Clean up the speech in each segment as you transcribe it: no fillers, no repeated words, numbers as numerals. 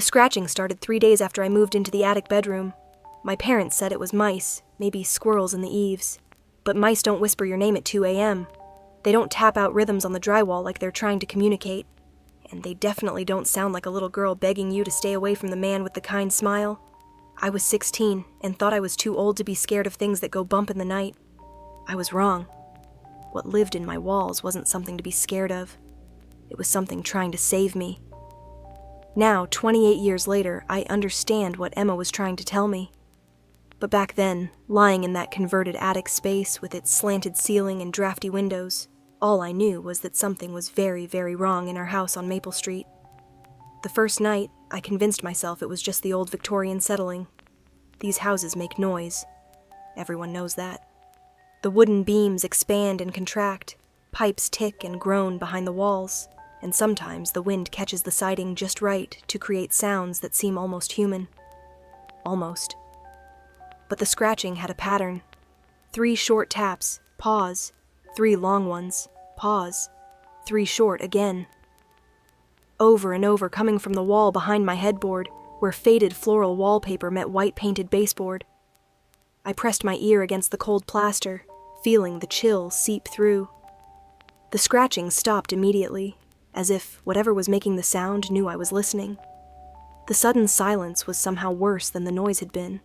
The scratching started 3 days after I moved into the attic bedroom. My parents said it was mice, maybe squirrels in the eaves. But mice don't whisper your name at 2 a.m. They don't tap out rhythms on the drywall like they're trying to communicate. And they definitely don't sound like a little girl begging you to stay away from the man with the kind smile. I was 16 and thought I was too old to be scared of things that go bump in the night. I was wrong. What lived in my walls wasn't something to be scared of. It was something trying to save me. Now, 28 years later, I understand what Emma was trying to tell me. But back then, lying in that converted attic space with its slanted ceiling and drafty windows, all I knew was that something was very, very wrong in our house on Maple Street. The first night, I convinced myself it was just the old Victorian settling. These houses make noise. Everyone knows that. The wooden beams expand and contract, pipes tick and groan behind the walls, and sometimes the wind catches the siding just right to create sounds that seem almost human. Almost. But the scratching had a pattern. 3 short taps, pause. 3 long ones, pause. 3 short again. Over and over, coming from the wall behind my headboard, where faded floral wallpaper met white painted baseboard. I pressed my ear against the cold plaster, feeling the chill seep through. The scratching stopped immediately, as if whatever was making the sound knew I was listening. The sudden silence was somehow worse than the noise had been.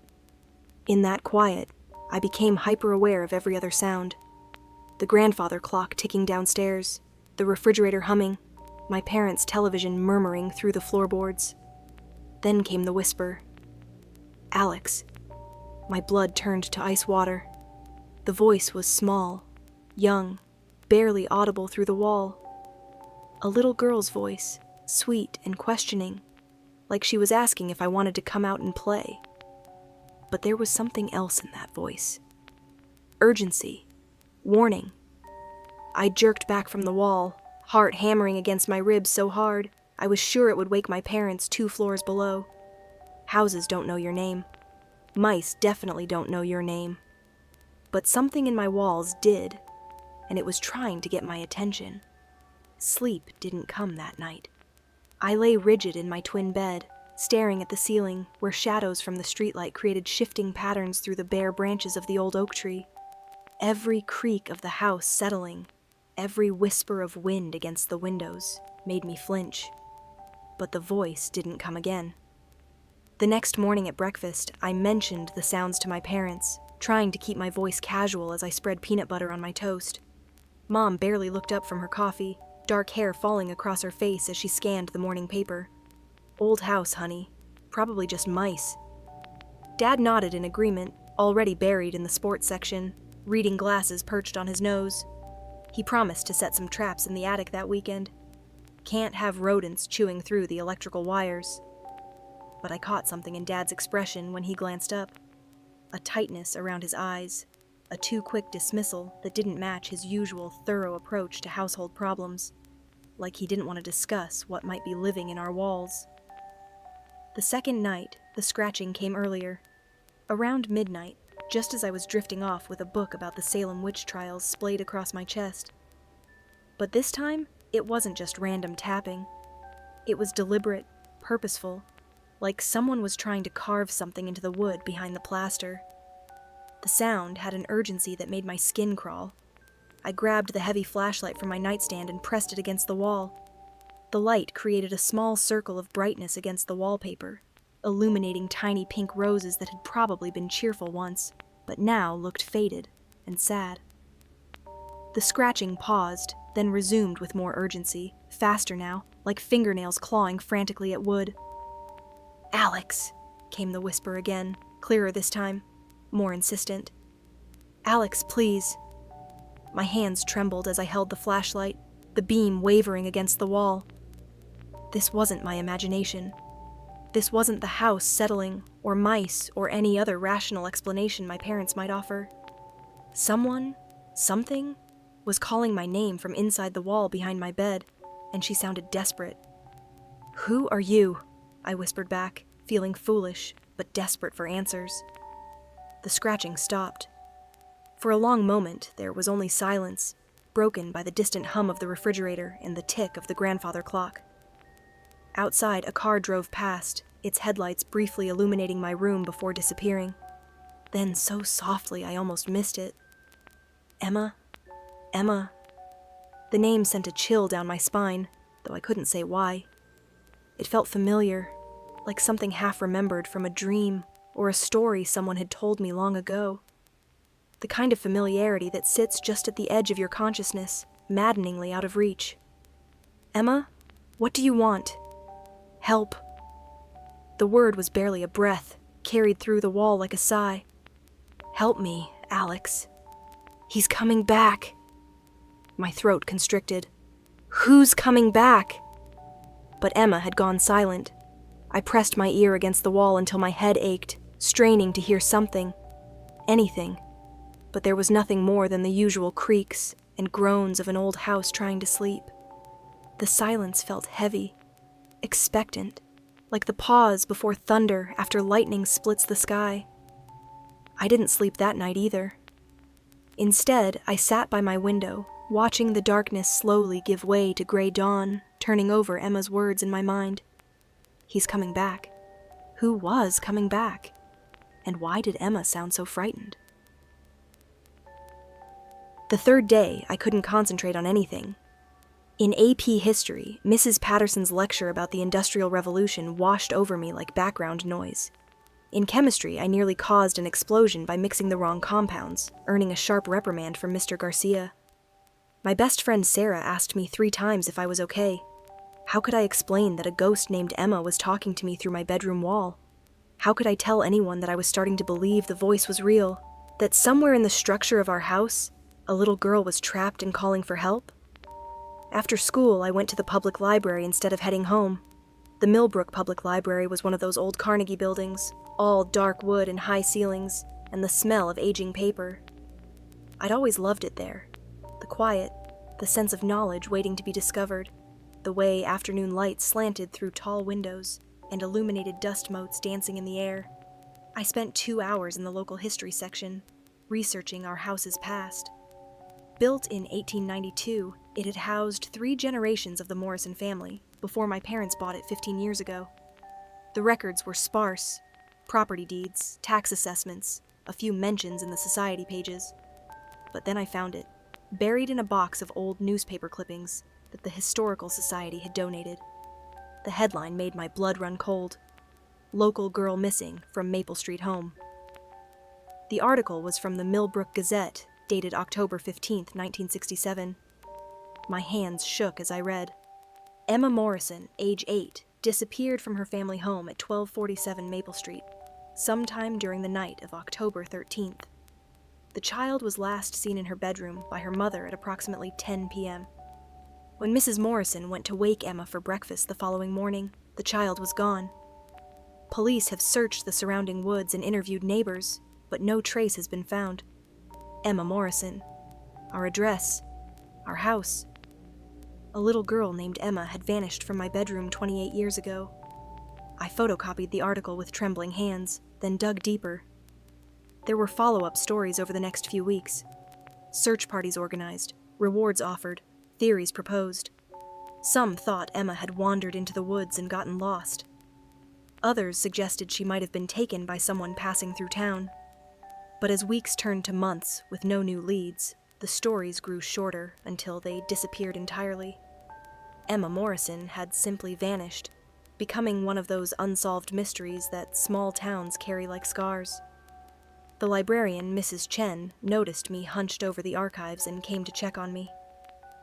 In that quiet, I became hyper-aware of every other sound. The grandfather clock ticking downstairs, the refrigerator humming, my parents' television murmuring through the floorboards. Then came the whisper. Alex. My blood turned to ice water. The voice was small, young, barely audible through the wall. A little girl's voice, sweet and questioning, like she was asking if I wanted to come out and play. But there was something else in that voice. Urgency. Warning. I jerked back from the wall, heart hammering against my ribs so hard, I was sure it would wake my parents 2 floors below. Houses don't know your name. Mice definitely don't know your name. But something in my walls did, and it was trying to get my attention. Sleep didn't come that night. I lay rigid in my twin bed, staring at the ceiling where shadows from the streetlight created shifting patterns through the bare branches of the old oak tree. Every creak of the house settling, every whisper of wind against the windows made me flinch. But the voice didn't come again. The next morning at breakfast, I mentioned the sounds to my parents, trying to keep my voice casual as I spread peanut butter on my toast. Mom barely looked up from her coffee, dark hair falling across her face as she scanned the morning paper. Old house, honey. Probably just mice. Dad nodded in agreement, already buried in the sports section, reading glasses perched on his nose. He promised to set some traps in the attic that weekend. Can't have rodents chewing through the electrical wires. But I caught something in Dad's expression when he glanced up. A tightness around his eyes, a too quick dismissal that didn't match his usual thorough approach to household problems, like he didn't want to discuss what might be living in our walls. The second night, the scratching came earlier. Around midnight, just as I was drifting off with a book about the Salem witch trials splayed across my chest. But this time, it wasn't just random tapping. It was deliberate, purposeful, like someone was trying to carve something into the wood behind the plaster. The sound had an urgency that made my skin crawl. I grabbed the heavy flashlight from my nightstand and pressed it against the wall. The light created a small circle of brightness against the wallpaper, illuminating tiny pink roses that had probably been cheerful once, but now looked faded and sad. The scratching paused, then resumed with more urgency, faster now, like fingernails clawing frantically at wood. Alex, came the whisper again, clearer this time, more insistent. Alex, please. My hands trembled as I held the flashlight, the beam wavering against the wall. This wasn't my imagination. This wasn't the house settling, or mice, or any other rational explanation my parents might offer. Someone, something, was calling my name from inside the wall behind my bed, and she sounded desperate. Who are you? I whispered back, feeling foolish, but desperate for answers. The scratching stopped. For a long moment, there was only silence, broken by the distant hum of the refrigerator and the tick of the grandfather clock. Outside, a car drove past, its headlights briefly illuminating my room before disappearing. Then, so softly, I almost missed it. Emma? Emma. The name sent a chill down my spine, though I couldn't say why. It felt familiar, like something half-remembered from a dream or a story someone had told me long ago. The kind of familiarity that sits just at the edge of your consciousness, maddeningly out of reach. Emma, what do you want? Help. The word was barely a breath, carried through the wall like a sigh. Help me, Alex. He's coming back. My throat constricted. Who's coming back? But Emma had gone silent. I pressed my ear against the wall until my head ached, straining to hear something. Anything. But there was nothing more than the usual creaks and groans of an old house trying to sleep. The silence felt heavy, expectant, like the pause before thunder after lightning splits the sky. I didn't sleep that night either. Instead, I sat by my window, watching the darkness slowly give way to gray dawn, turning over Emma's words in my mind. He's coming back. Who was coming back? And why did Emma sound so frightened? The third day, I couldn't concentrate on anything. In AP history, Mrs. Patterson's lecture about the Industrial Revolution washed over me like background noise. In chemistry, I nearly caused an explosion by mixing the wrong compounds, earning a sharp reprimand from Mr. Garcia. My best friend Sarah asked me 3 times if I was okay. How could I explain that a ghost named Emma was talking to me through my bedroom wall? How could I tell anyone that I was starting to believe the voice was real, that somewhere in the structure of our house, a little girl was trapped and calling for help? After school, I went to the public library instead of heading home. The Millbrook Public Library was one of those old Carnegie buildings, all dark wood and high ceilings, and the smell of aging paper. I'd always loved it there. The quiet, the sense of knowledge waiting to be discovered, the way afternoon light slanted through tall windows and illuminated dust motes dancing in the air. I spent 2 hours in the local history section, researching our house's past. Built in 1892, it had housed 3 generations of the Morrison family before my parents bought it 15 years ago. The records were sparse: property deeds, tax assessments, a few mentions in the society pages. But then I found it, buried in a box of old newspaper clippings that the Historical Society had donated. The headline made my blood run cold: "Local Girl Missing from Maple Street Home." The article was from the Millbrook Gazette, dated October 15, 1967. My hands shook as I read. Emma Morrison, age 8, disappeared from her family home at 1247 Maple Street, sometime during the night of October 13th. The child was last seen in her bedroom by her mother at approximately 10 p.m. When Mrs. Morrison went to wake Emma for breakfast the following morning, the child was gone. Police have searched the surrounding woods and interviewed neighbors, but no trace has been found. Emma Morrison. Our address. Our house. A little girl named Emma had vanished from my bedroom 28 years ago. I photocopied the article with trembling hands, then dug deeper. There were follow-up stories over the next few weeks. Search parties organized, rewards offered, theories proposed. Some thought Emma had wandered into the woods and gotten lost. Others suggested she might have been taken by someone passing through town. But as weeks turned to months with no new leads, the stories grew shorter until they disappeared entirely. Emma Morrison had simply vanished, becoming one of those unsolved mysteries that small towns carry like scars. The librarian, Mrs. Chen, noticed me hunched over the archives and came to check on me.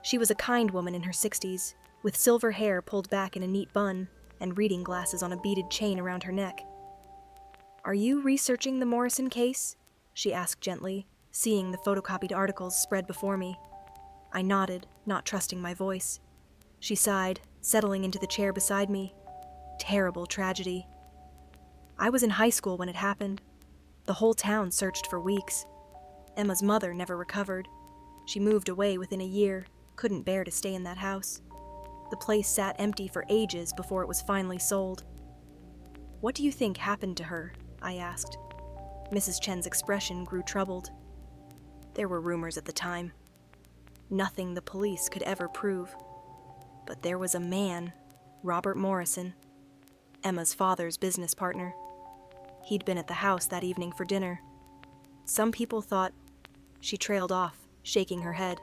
She was a kind woman in her 60s, with silver hair pulled back in a neat bun and reading glasses on a beaded chain around her neck. "Are you researching the Morrison case?" she asked gently, seeing the photocopied articles spread before me. I nodded, not trusting my voice. She sighed, settling into the chair beside me. Terrible tragedy. I was in high school when it happened. The whole town searched for weeks. Emma's mother never recovered. She moved away within a year, couldn't bear to stay in that house. The place sat empty for ages before it was finally sold. "What do you think happened to her?" I asked. Mrs. Chen's expression grew troubled. There were rumors at the time. Nothing the police could ever prove. But there was a man, Robert Morrison, Emma's father's business partner. He'd been at the house that evening for dinner. Some people thought she trailed off, shaking her head,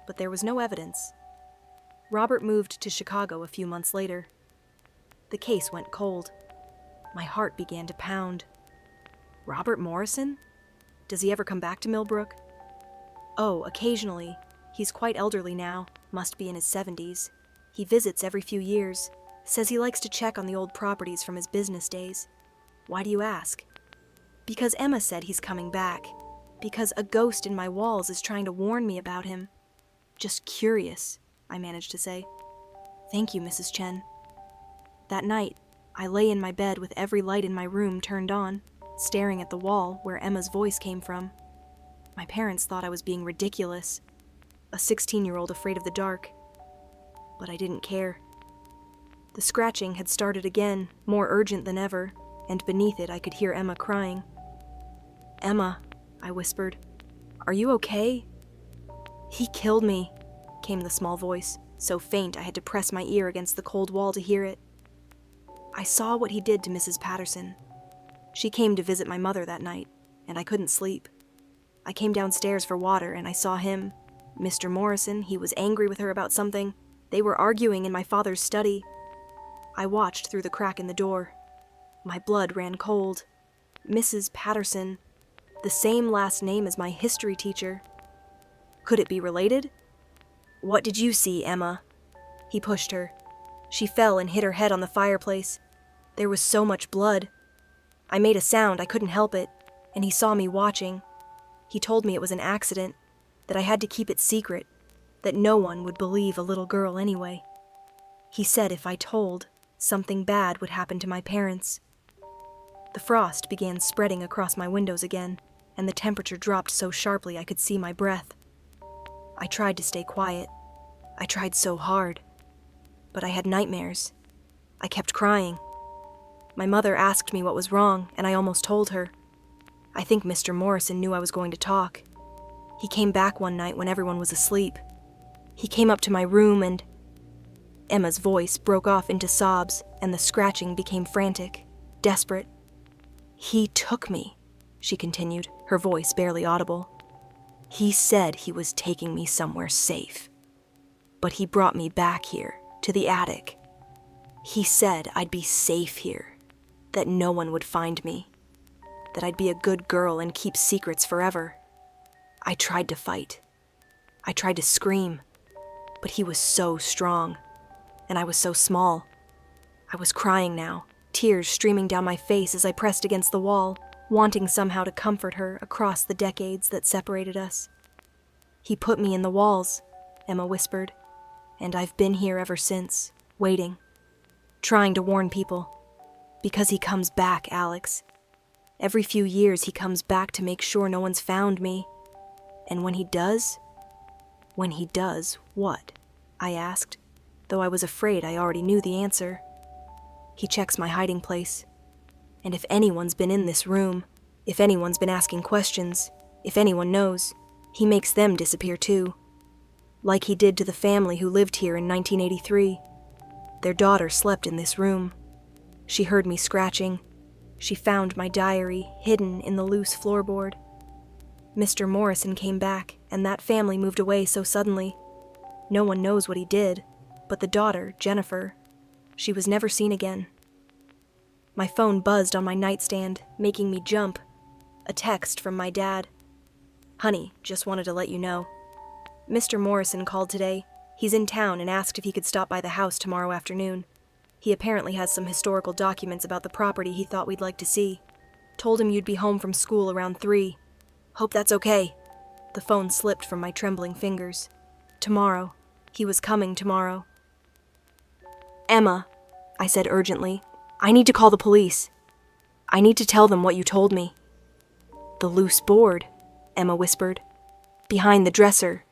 but there was no evidence. Robert moved to Chicago a few months later. The case went cold. My heart began to pound. Robert Morrison? Does he ever come back to Millbrook? Oh, occasionally. He's quite elderly now, must be in his 70s. He visits every few years, says he likes to check on the old properties from his business days. Why do you ask? Because Emma said he's coming back. Because a ghost in my walls is trying to warn me about him. Just curious, I managed to say. Thank you, Mrs. Chen. That night, I lay in my bed with every light in my room turned on, staring at the wall where Emma's voice came from. My parents thought I was being ridiculous, a 16-year-old afraid of the dark. But I didn't care. The scratching had started again, more urgent than ever, and beneath it I could hear Emma crying. Emma, I whispered, are you okay? He killed me, came the small voice, so faint I had to press my ear against the cold wall to hear it. I saw what he did to Mrs. Patterson. She came to visit my mother that night, and I couldn't sleep. I came downstairs for water, and I saw him, Mr. Morrison. He was angry with her about something. They were arguing in my father's study. I watched through the crack in the door. My blood ran cold. Mrs. Patterson, the same last name as my history teacher. Could it be related? What did you see, Emma? He pushed her. She fell and hit her head on the fireplace. There was so much blood. I made a sound, I couldn't help it, and he saw me watching. He told me it was an accident, that I had to keep it secret, that no one would believe a little girl anyway. He said if I told, something bad would happen to my parents. The frost began spreading across my windows again, and the temperature dropped so sharply I could see my breath. I tried to stay quiet. I tried so hard. But I had nightmares. I kept crying. My mother asked me what was wrong, and I almost told her. I think Mr. Morrison knew I was going to talk. He came back one night when everyone was asleep. He came up to my room and... Emma's voice broke off into sobs, and the scratching became frantic, desperate. He took me, she continued, her voice barely audible. He said he was taking me somewhere safe. But he brought me back here, to the attic. He said I'd be safe here, that no one would find me, that I'd be a good girl and keep secrets forever. I tried to fight. I tried to scream, but he was so strong, and I was so small. I was crying now, tears streaming down my face as I pressed against the wall, wanting somehow to comfort her across the decades that separated us. He put me in the walls, Emma whispered, and I've been here ever since, waiting, trying to warn people. Because he comes back, Alex. Every few years he comes back to make sure no one's found me. And when he does, what? I asked, though I was afraid I already knew the answer. He checks my hiding place. And if anyone's been in this room, if anyone's been asking questions, if anyone knows, he makes them disappear too. Like he did to the family who lived here in 1983. Their daughter slept in this room. She heard me scratching. She found my diary hidden in the loose floorboard. Mr. Morrison came back, and that family moved away so suddenly. No one knows what he did, but the daughter, Jennifer, she was never seen again. My phone buzzed on my nightstand, making me jump. A text from my dad. Honey, just wanted to let you know. Mr. Morrison called today. He's in town and asked if he could stop by the house tomorrow afternoon. He apparently has some historical documents about the property he thought we'd like to see. Told him you'd be home from school around 3. Hope that's okay. The phone slipped from my trembling fingers. Tomorrow. He was coming tomorrow. Emma, I said urgently, I need to call the police. I need to tell them what you told me. The loose board, Emma whispered. Behind the dresser.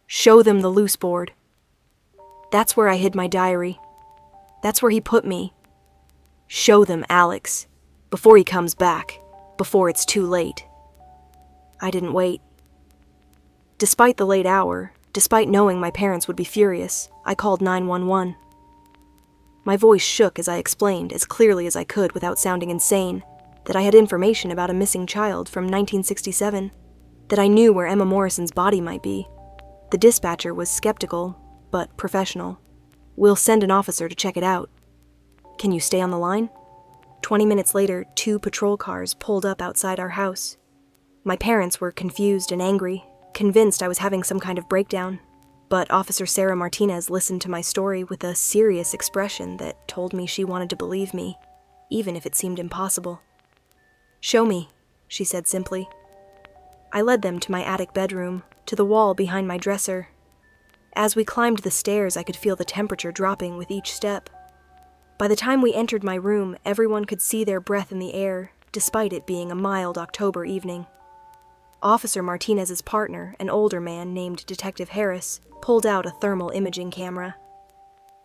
Show them the loose board. That's where I hid my diary. That's where he put me. Show them, Alex. Before he comes back. Before it's too late. I didn't wait. Despite the late hour, despite knowing my parents would be furious, I called 911. My voice shook as I explained, as clearly as I could without sounding insane, that I had information about a missing child from 1967, that I knew where Emma Morrison's body might be. The dispatcher was skeptical, but professional. "We'll send an officer to check it out. Can you stay on the line?" 20 minutes later, 2 patrol cars pulled up outside our house. My parents were confused and angry, convinced I was having some kind of breakdown, but Officer Sarah Martinez listened to my story with a serious expression that told me she wanted to believe me, even if it seemed impossible. "Show me," she said simply. I led them to my attic bedroom, to the wall behind my dresser. As we climbed the stairs, I could feel the temperature dropping with each step. By the time we entered my room, everyone could see their breath in the air, despite it being a mild October evening. Officer Martinez's partner, an older man named Detective Harris, pulled out a thermal imaging camera.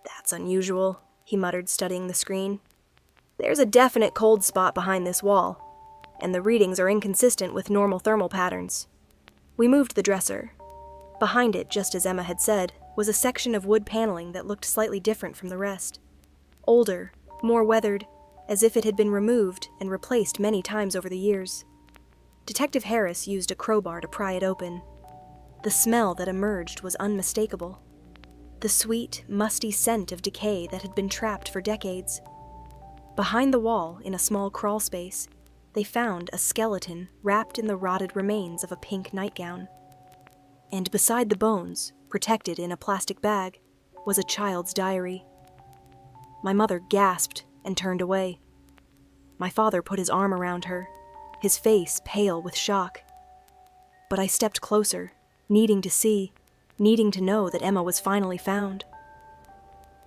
"That's unusual," he muttered, studying the screen. "There's a definite cold spot behind this wall, and the readings are inconsistent with normal thermal patterns." We moved the dresser. Behind it, just as Emma had said, was a section of wood paneling that looked slightly different from the rest. Older, more weathered, as if it had been removed and replaced many times over the years. Detective Harris used a crowbar to pry it open. The smell that emerged was unmistakable. The sweet, musty scent of decay that had been trapped for decades. Behind the wall, in a small crawl space, they found a skeleton wrapped in the rotted remains of a pink nightgown. And beside the bones, protected in a plastic bag, was a child's diary. My mother gasped and turned away. My father put his arm around her, his face pale with shock. But I stepped closer, needing to see, needing to know that Emma was finally found.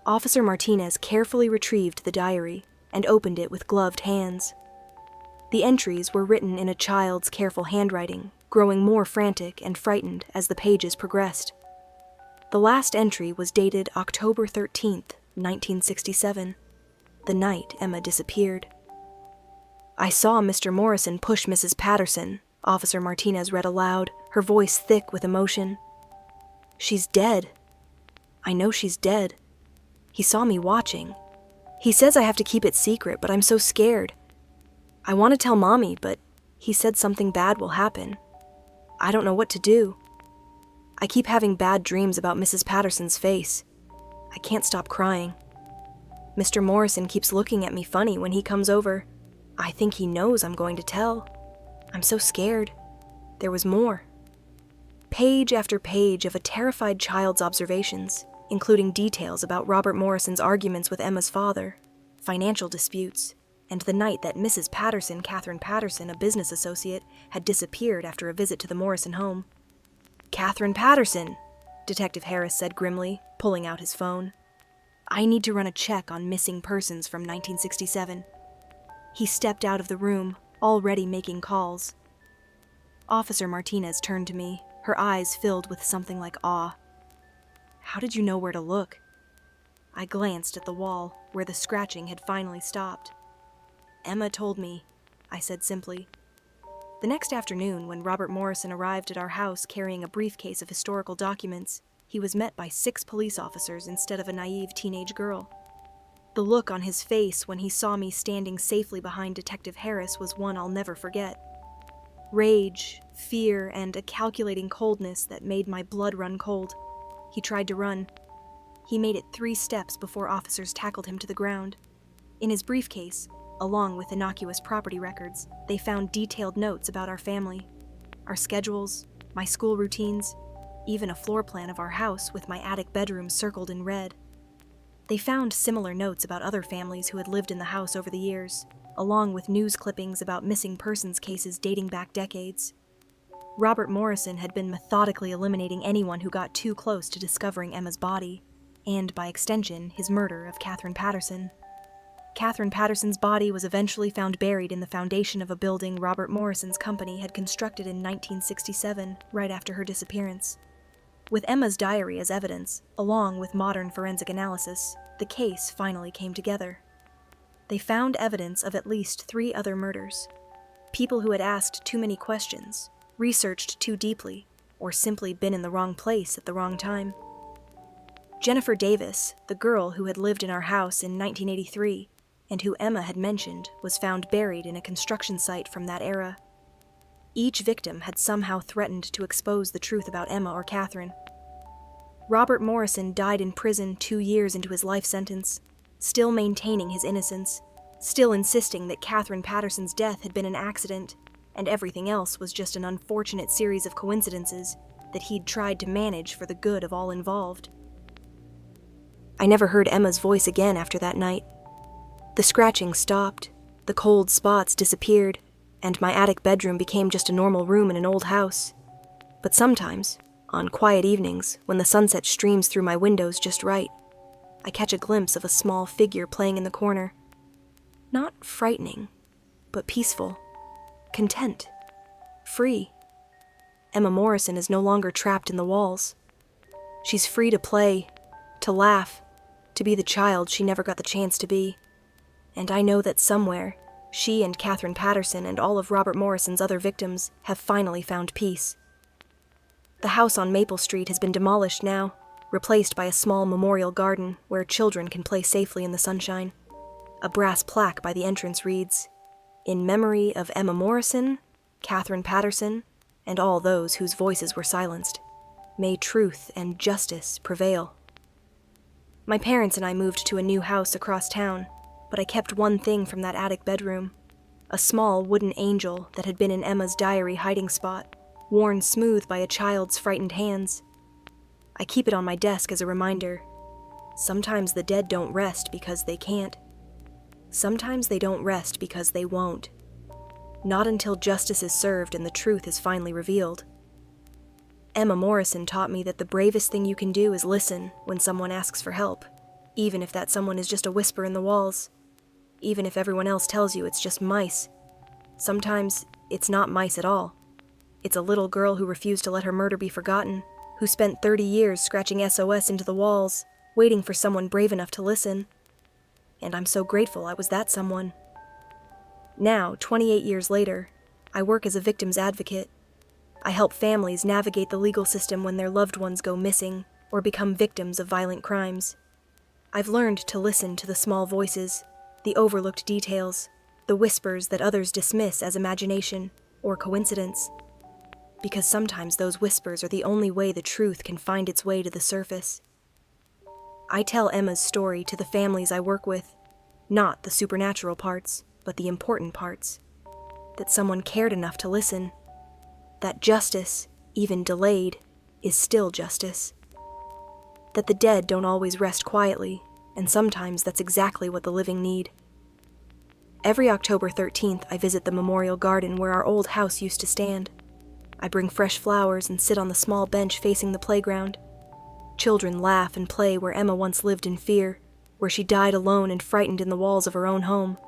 Officer Martinez carefully retrieved the diary and opened it with gloved hands. The entries were written in a child's careful handwriting, growing more frantic and frightened as the pages progressed. The last entry was dated October 13th, 1967, the night Emma disappeared. "I saw Mr. Morrison push Mrs. Patterson," Officer Martinez read aloud, her voice thick with emotion. "She's dead. I know she's dead. He saw me watching. He says I have to keep it secret, but I'm so scared. I want to tell Mommy, but he said something bad will happen. I don't know what to do. I keep having bad dreams about Mrs. Patterson's face. I can't stop crying. Mr. Morrison keeps looking at me funny when he comes over. I think he knows I'm going to tell. I'm so scared. There was more." Page after page of a terrified child's observations, including details about Robert Morrison's arguments with Emma's father, financial disputes, and the night that Mrs. Patterson, Catherine Patterson, a business associate, had disappeared after a visit to the Morrison home. "Catherine Patterson," Detective Harris said grimly, pulling out his phone. "I need to run a check on missing persons from 1967. He stepped out of the room, already making calls. Officer Martinez turned to me, her eyes filled with something like awe. "How did you know where to look?" I glanced at the wall, where the scratching had finally stopped. "Emma told me," I said simply. The next afternoon, when Robert Morrison arrived at our house carrying a briefcase of historical documents, he was met by 6 police officers instead of a naive teenage girl. The look on his face when he saw me standing safely behind Detective Harris was one I'll never forget. Rage, fear, and a calculating coldness that made my blood run cold. He tried to run. He made it 3 steps before officers tackled him to the ground. In his briefcase, along with innocuous property records, they found detailed notes about our family, our schedules, my school routines, even a floor plan of our house with my attic bedroom circled in red. They found similar notes about other families who had lived in the house over the years, along with news clippings about missing persons cases dating back decades. Robert Morrison had been methodically eliminating anyone who got too close to discovering Emma's body, and by extension, his murder of Catherine Patterson. Catherine Patterson's body was eventually found buried in the foundation of a building Robert Morrison's company had constructed in 1967, right after her disappearance. With Emma's diary as evidence, along with modern forensic analysis, the case finally came together. They found evidence of at least 3 other murders. People who had asked too many questions, researched too deeply, or simply been in the wrong place at the wrong time. Jennifer Davis, the girl who had lived in our house in 1983, and who Emma had mentioned, was found buried in a construction site from that era. Each victim had somehow threatened to expose the truth about Emma or Catherine. Robert Morrison died in prison 2 years into his life sentence, still maintaining his innocence, still insisting that Catherine Patterson's death had been an accident, and everything else was just an unfortunate series of coincidences that he'd tried to manage for the good of all involved. I never heard Emma's voice again after that night. The scratching stopped, the cold spots disappeared, and my attic bedroom became just a normal room in an old house. But sometimes, on quiet evenings, when the sunset streams through my windows just right, I catch a glimpse of a small figure playing in the corner. Not frightening, but peaceful, content, free. Emma Morrison is no longer trapped in the walls. She's free to play, to laugh, to be the child she never got the chance to be. And I know that somewhere, she and Catherine Patterson and all of Robert Morrison's other victims have finally found peace. The house on Maple Street has been demolished now, replaced by a small memorial garden where children can play safely in the sunshine. A brass plaque by the entrance reads, "In memory of Emma Morrison, Catherine Patterson, and all those whose voices were silenced. May truth and justice prevail." My parents and I moved to a new house across town, but I kept one thing from that attic bedroom, a small wooden angel that had been in Emma's diary hiding spot, worn smooth by a child's frightened hands. I keep it on my desk as a reminder. Sometimes the dead don't rest because they can't. Sometimes they don't rest because they won't. Not until justice is served and the truth is finally revealed. Emma Morrison taught me that the bravest thing you can do is listen when someone asks for help, even if that someone is just a whisper in the walls. Even if everyone else tells you it's just mice. Sometimes it's not mice at all. It's a little girl who refused to let her murder be forgotten, who spent 30 years scratching SOS into the walls, waiting for someone brave enough to listen. And I'm so grateful I was that someone. Now, 28 years later, I work as a victim's advocate. I help families navigate the legal system when their loved ones go missing or become victims of violent crimes. I've learned to listen to the small voices, the overlooked details, the whispers that others dismiss as imagination or coincidence. Because sometimes those whispers are the only way the truth can find its way to the surface. I tell Emma's story to the families I work with, not the supernatural parts, but the important parts. That someone cared enough to listen. That justice, even delayed, is still justice. That the dead don't always rest quietly, and sometimes that's exactly what the living need. Every October 13th, I visit the memorial garden where our old house used to stand. I bring fresh flowers and sit on the small bench facing the playground. Children laugh and play where Emma once lived in fear, where she died alone and frightened in the walls of her own home.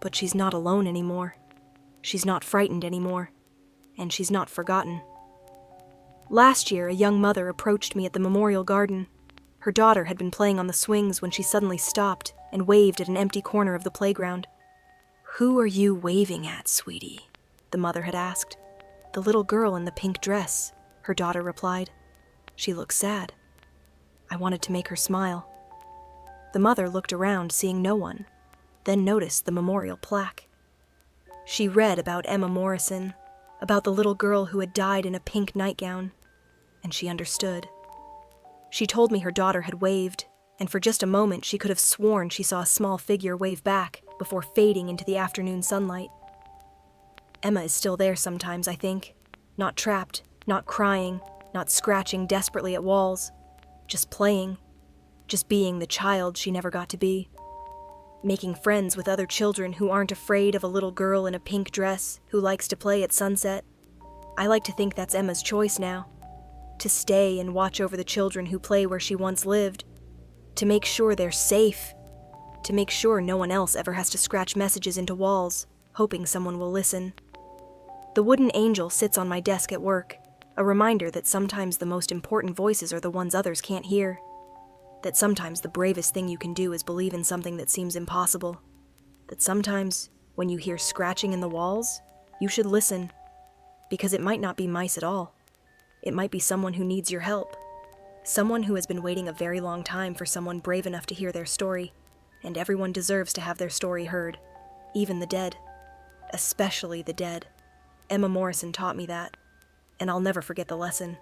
But she's not alone anymore. She's not frightened anymore. And she's not forgotten. Last year, a young mother approached me at the memorial garden. Her daughter had been playing on the swings when she suddenly stopped and waved at an empty corner of the playground. "Who are you waving at, sweetie?" the mother had asked. "The little girl in the pink dress," her daughter replied. "She looks sad." I wanted to make her smile. The mother looked around, seeing no one, then noticed the memorial plaque. She read about Emma Morrison, about the little girl who had died in a pink nightgown, and she understood. She told me her daughter had waved, and for just a moment she could have sworn she saw a small figure wave back before fading into the afternoon sunlight. Emma is still there sometimes, I think. Not trapped, not crying, not scratching desperately at walls. Just playing. Just being the child she never got to be. Making friends with other children who aren't afraid of a little girl in a pink dress who likes to play at sunset. I like to think that's Emma's choice now. To stay and watch over the children who play where she once lived. To make sure they're safe. To make sure no one else ever has to scratch messages into walls, hoping someone will listen. The wooden angel sits on my desk at work, a reminder that sometimes the most important voices are the ones others can't hear. That sometimes the bravest thing you can do is believe in something that seems impossible. That sometimes, when you hear scratching in the walls, you should listen. Because it might not be mice at all. It might be someone who needs your help. Someone who has been waiting a very long time for someone brave enough to hear their story, and everyone deserves to have their story heard, even the dead. Especially the dead. Emma Morrison taught me that, and I'll never forget the lesson.